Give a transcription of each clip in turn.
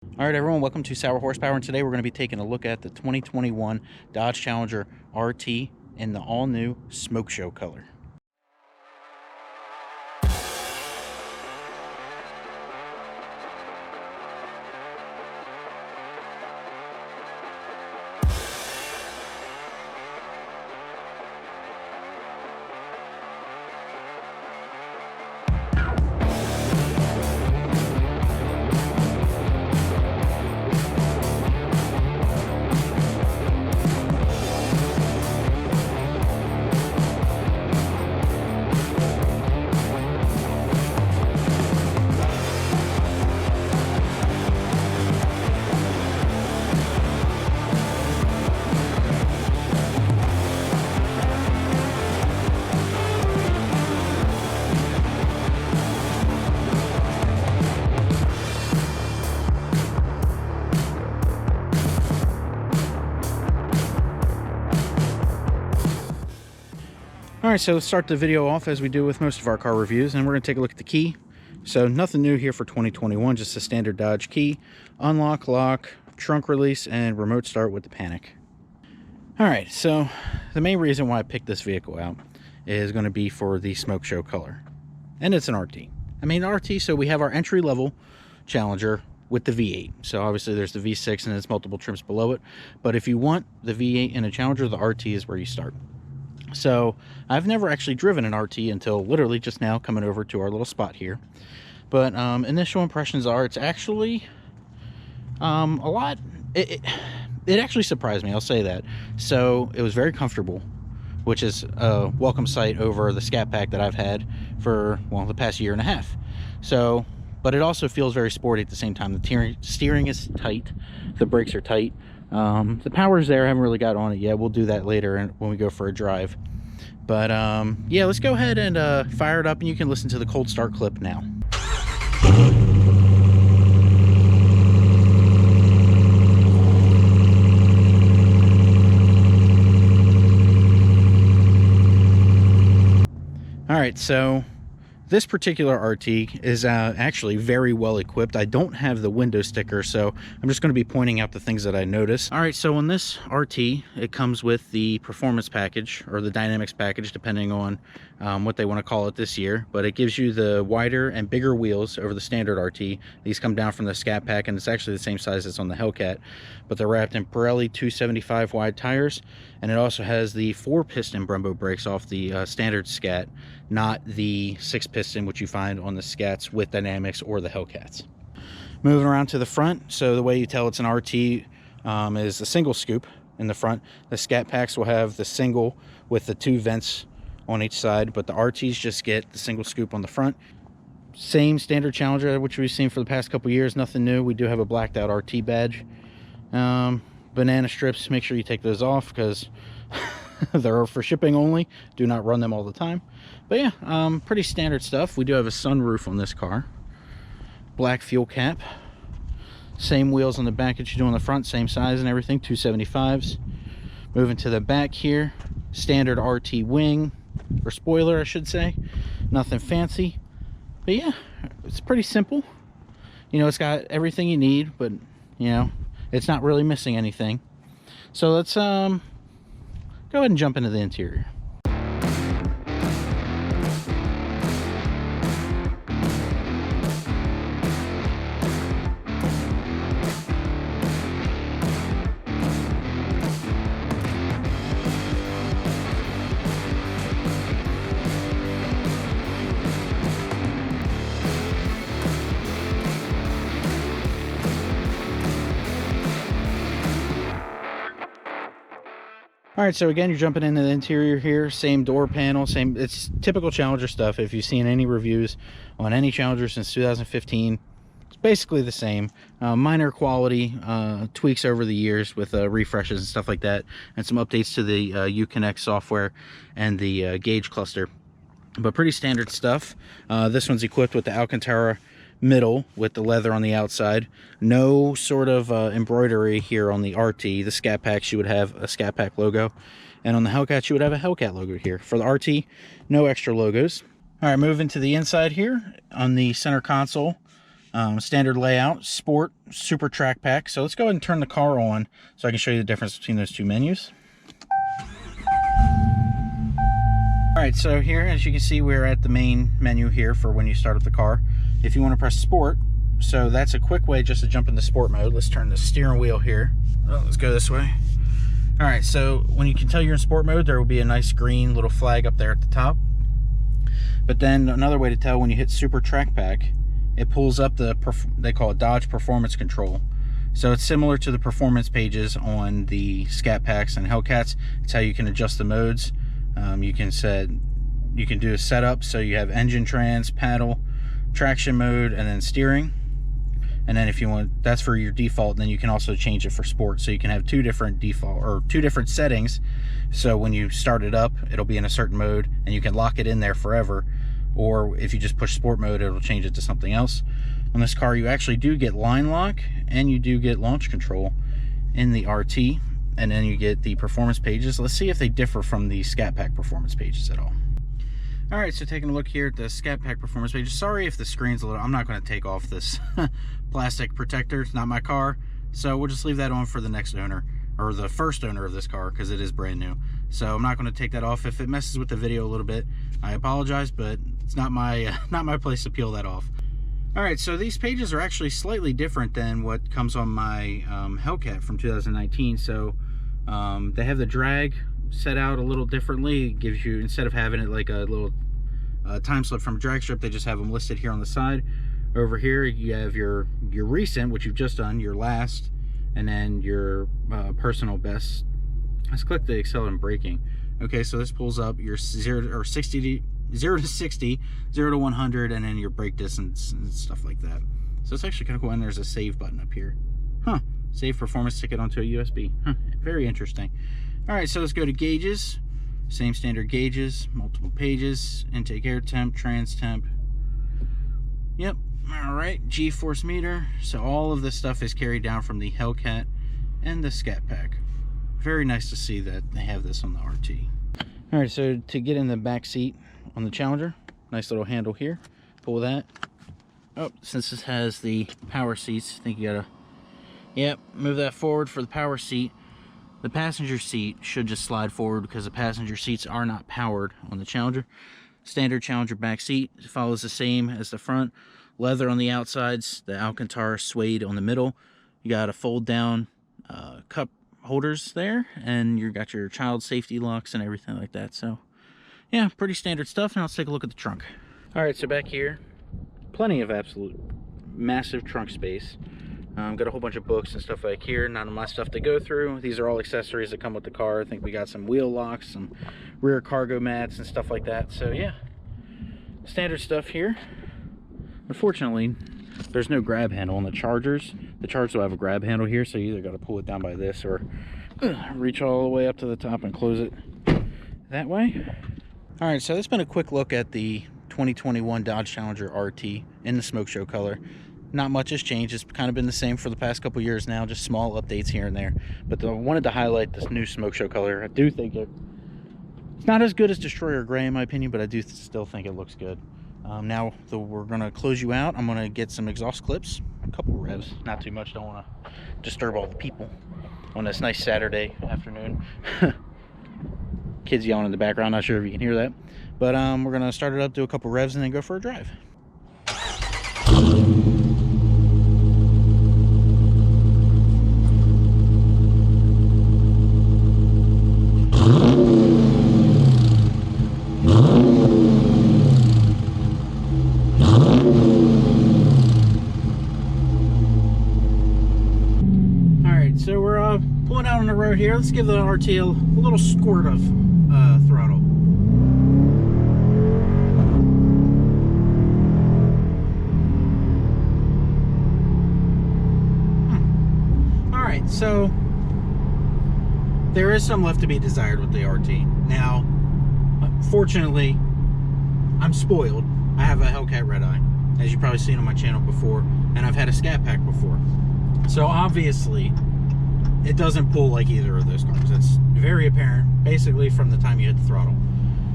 All right, everyone, welcome to Sour Horsepower, and today we're going to be taking a look at the 2021 Dodge Challenger RT in the all-new Smokeshow color. All right, so let's start the video off as we do with most of our car reviews, and we're going to take a look at the key. So nothing new here for 2021, just a standard Dodge key, unlock, lock, trunk release, and remote start with the panic. All right, so the main reason why I picked this vehicle out is going to be for the Smokeshow color, and it's an RT. I mean RT, so we have our entry-level Challenger with the V8. So obviously there's the V6 and it's multiple trims below it, but if you want the V8 in a Challenger, the RT is where you start. So I've never actually driven an RT until literally just now coming over to our little spot here. But initial impressions are it's actually a lot. It actually surprised me, I'll say that. So it was very comfortable, which is a welcome sight over the Scatpack that I've had for, well, the past year and a half. So, but it also feels very sporty at the same time. The steering is tight, the brakes are tight. The power's there. I haven't really got on it yet. We'll do that later when we go for a drive. But yeah, let's go ahead and fire it up, and you can listen to the cold start clip now. All right, so this particular RT is actually very well equipped. I don't have the window sticker, so I'm just going to be pointing out the things that I noticed. All right, so on this RT, it comes with the performance package or the dynamics package, depending on what they want to call it this year. But it gives you the wider and bigger wheels over the standard RT. These come down from the Scatpack, and it's actually the same size as on the Hellcat, but they're wrapped in Pirelli 275 wide tires, and it also has the 4-piston Brembo brakes off the standard Scat, not the 6-piston which you find on the Scats with dynamics or the Hellcats. Moving around to the front, so the way you tell it's an RT is a single scoop in the front. The Scatpacks will have the single with the 2 vents on each side, but the RTs just get the single scoop on the front. Same standard Challenger which we've seen for the past couple years, nothing new. We do have a blacked out RT badge. Banana strips, make sure you take those off because they're for shipping only. Do not run them all the time. But yeah, pretty standard stuff. We do have a sunroof on this car. Black fuel cap. Same wheels on the back that you do on the front, same size and everything, 275s. Moving to the back here, standard RT wing, or spoiler I should say. Nothing fancy. But yeah, it's pretty simple. You know, it's got everything you need, but you know, it's not really missing anything. So let's go ahead and jump into the interior. All right, so again, you're jumping into the interior here. Same door panel, same. It's typical Challenger stuff. If you've seen any reviews on any Challenger since 2015, it's basically the same. Minor quality tweaks over the years with refreshes and stuff like that, and some updates to the Uconnect software and the gauge cluster. But pretty standard stuff. This one's equipped with the Alcantara middle with the leather on the outside. No sort of embroidery here on the RT. The Scatpacks, you would have a Scatpack logo, and on the Hellcat you would have a Hellcat logo here. For the RT, no extra logos. All right, moving to the inside here on the center console, Standard layout, sport, super track pack. So let's go ahead and turn the car on so I can show you the difference between those two menus. All right, so here, as you can see, we're at the main menu here for when you start up the car. If you want to press sport, so that's a quick way just to jump into sport mode. Let's turn the steering wheel here. Oh, let's go this way. All right, so when you can tell you're in sport mode, there will be a nice green little flag up there at the top. But then another way to tell, when you hit super track pack, it pulls up they call it Dodge Performance Control. So it's similar to the performance pages on the Scat Packs and Hellcats. It's how you can adjust the modes. You can do a setup, so you have engine, trans, paddle, traction mode, and then steering. And then if you want, that's for your default. Then you can also change it for sport, so you can have two different default or two different settings. So when you start it up, it'll be in a certain mode, and you can lock it in there forever. Or if you just push sport mode, it'll change it to something else. On this car, you actually do get line lock, and you do get launch control in the RT. And then you get the performance pages. Let's see if they differ from the Scat Pack performance pages at all. All right, so taking a look here at the Scat Pack performance pages. Sorry if the screen's a little, I'm not going to take off this plastic protector. It's not my car. So we'll just leave that on for the next owner, or the first owner of this car, because it is brand new. So I'm not going to take that off. If it messes with the video a little bit, I apologize, but it's not my not my place to peel that off. All right, so these pages are actually slightly different than what comes on my Hellcat from 2019. So they have the drag set out a little differently. It gives you, instead of having it like a little time slip from a drag strip, they just have them listed here on the side. Over here you have your recent, which you've just done, your last, and then your personal best. Let's click the accelerator and braking. Okay, so this pulls up your 0 to 60, 0 to 100, and then your brake distance and stuff like that. So it's actually kind of cool. And there's a save button up here. Huh. Save performance ticket onto a USB. Huh. Very interesting. All right, so let's go to gauges. Same standard gauges, multiple pages, intake air temp, trans temp. Yep. All right, G-force meter. So all of this stuff is carried down from the Hellcat and the Scat Pack. Very nice to see that they have this on the RT. All right, so to get in the back seat on the Challenger, nice little handle here. Pull that. Oh, since this has the power seats, I think you gotta, yep, move that forward for the power seat. The passenger seat should just slide forward because the passenger seats are not powered on the Challenger. Standard Challenger back seat follows the same as the front. Leather on the outsides, the Alcantara suede on the middle. You got a fold down cup holders there, and you got your child safety locks and everything like that. So yeah, pretty standard stuff. Now let's take a look at the trunk. All right, so back here, plenty of absolute massive trunk space. Got a whole bunch of books and stuff like here. None of my stuff to go through. These are all accessories that come with the car. I think we got some wheel locks, some rear cargo mats and stuff like that. So yeah, standard stuff here. Unfortunately, there's no grab handle on the Chargers. The Chargers will have a grab handle here, so you either got to pull it down by this or reach all the way up to the top and close it that way. All right, so that's been a quick look at the 2021 Dodge Challenger RT in the Smokeshow color. Not much has changed. It's kind of been the same for the past couple years now, just small updates here and there. But I wanted to highlight this new Smokeshow color. I do think it's not as good as Destroyer Gray in my opinion, but I do still think it looks good. Now we're going to close you out. I'm going to get some exhaust clips, a couple revs, not too much. Don't want to disturb all the people on this nice Saturday afternoon. Kids yelling in the background, not sure if you can hear that. But we're going to start it up, do a couple revs, and then go for a drive. So we're pulling out on the road here. Let's give the RT a little squirt of throttle. All right, so there is some left to be desired with the RT. Now, fortunately, I'm spoiled. I have a Hellcat Redeye, as you've probably seen on my channel before, and I've had a Scat Pack before. So obviously, it doesn't pull like either of those cars. It's very apparent, basically, from the time you hit the throttle.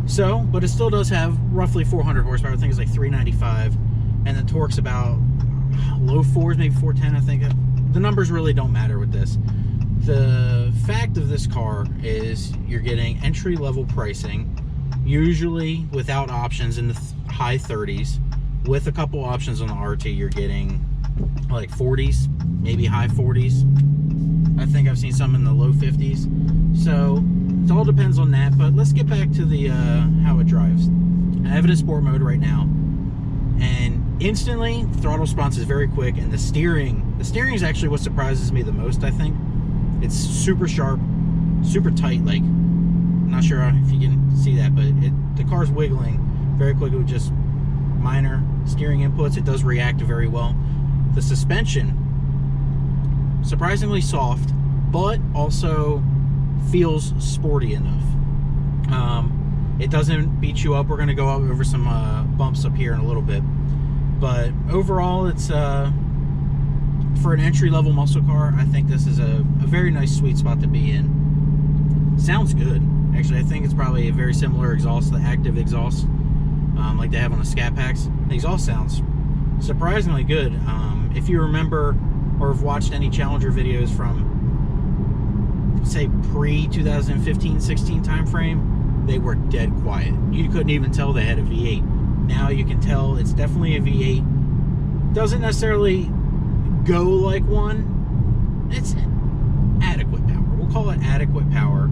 So, but it still does have roughly 400 horsepower. I think it's like 395, and the torque's about, low 4s, maybe 410, I think. The numbers really don't matter with this. The fact of this car is you're getting entry-level pricing, usually without options in the high 30s. With a couple options on the RT, you're getting like 40s, maybe high 40s. I think I've seen some in the low 50s. So it all depends on that. But let's get back to the how it drives. I have it in sport mode right now, and instantly throttle response is very quick, and the steering is actually what surprises me the most. I think it's super sharp, super tight. Like, I'm not sure if you can see that, but the car's wiggling very quickly with just minor steering inputs. It does react very well. The suspension, surprisingly soft, but also feels sporty enough. It doesn't beat you up. We're going to go over some bumps up here in a little bit, but overall, it's for an entry-level muscle car, I think this is a very nice sweet spot to be in. Sounds good, actually. I think it's probably a very similar exhaust, the active exhaust, like they have on the Scatpacks. The exhaust sounds surprisingly good. If you remember or have watched any Challenger videos from, say, pre-2015-16 time frame, they were dead quiet. You couldn't even tell they had a V8. Now you can tell it's definitely a V8. Doesn't necessarily go like one. It's adequate power. We'll call it adequate power.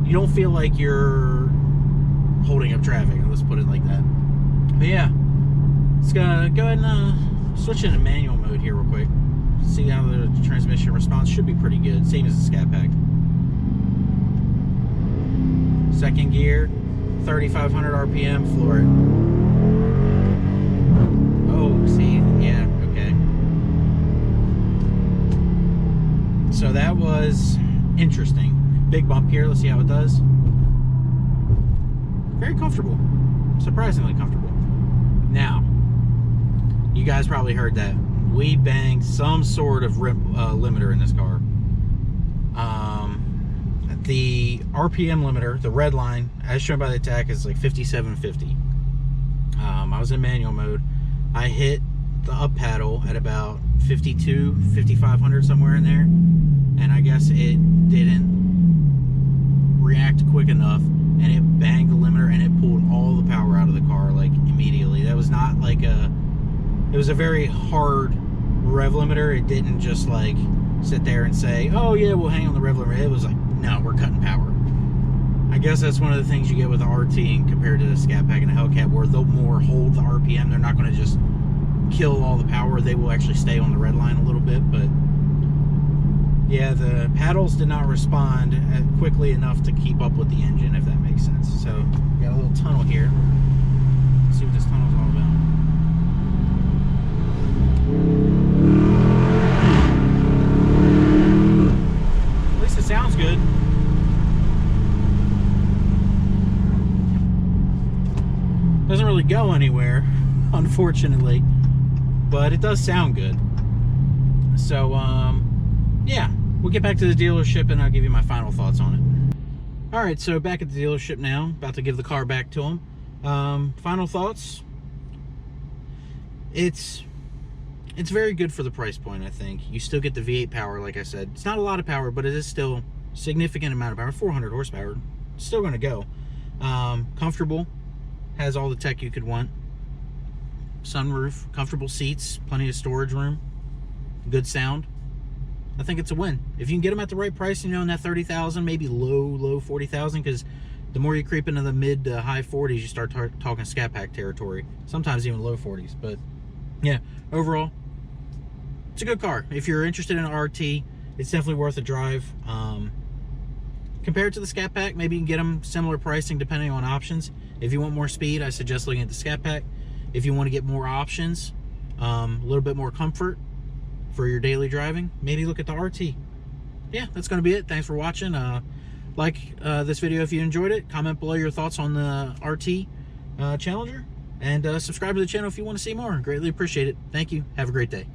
You don't feel like you're holding up traffic, let's put it like that. But yeah, let's go ahead and switch into manual mode here real quick. See how the transmission response should be pretty good. Same as the Scatpack. Second gear, 3,500 RPM, floor it. Oh, see, yeah, okay. So that was interesting. Big bump here, let's see how it does. Very comfortable, surprisingly comfortable. Now, you guys probably heard that. We banged some sort of limiter in this car. The RPM limiter, the red line, as shown by the tach, is like 5750. I was in manual mode. I hit the up paddle at about 52, 5500, somewhere in there, and I guess it didn't react quick enough, and it banged the limiter, and it pulled all the power out of the car like immediately. That was not like it was a very hard rev limiter. It didn't just like sit there and say, oh yeah, we'll hang on the rev limiter. It was like, no, we're cutting power. I guess that's one of the things you get with the RT compared to the Scatpack and the Hellcat, where they'll more hold the RPM. They're not going to just kill all the power. They will actually stay on the red line a little bit. But yeah, the paddles did not respond quickly enough to keep up with the engine, if that makes sense. So we got a little tunnel here. Let's see what this tunnel is all about. At least it sounds good. Doesn't really go anywhere, unfortunately, but it does sound good. So, yeah, we'll get back to the dealership and I'll give you my final thoughts on it. Alright, so back at the dealership now, about to give the car back to them. Final thoughts. It's very good for the price point, I think. You still get the V8 power, like I said. It's not a lot of power, but it is still a significant amount of power. 400 horsepower. It's still going to go. Comfortable. Has all the tech you could want. Sunroof, comfortable seats, plenty of storage room, good sound. I think it's a win. If you can get them at the right price, you know, in that 30,000, maybe low 40,000, because the more you creep into the mid to high 40s, you start talking Scatpack territory. Sometimes even low 40s. But yeah, overall, it's a good car. If you're interested in an RT, it's definitely worth a drive. Compared to the Scatpack, maybe you can get them similar pricing depending on options. If you want more speed, I suggest looking at the Scatpack. If you want to get more options, a little bit more comfort for your daily driving, maybe look at the RT. Yeah, that's going to be it. Thanks for watching. Like this video if you enjoyed it. Comment below your thoughts on the RT Challenger. And subscribe to the channel if you want to see more. Greatly appreciate it. Thank you. Have a great day.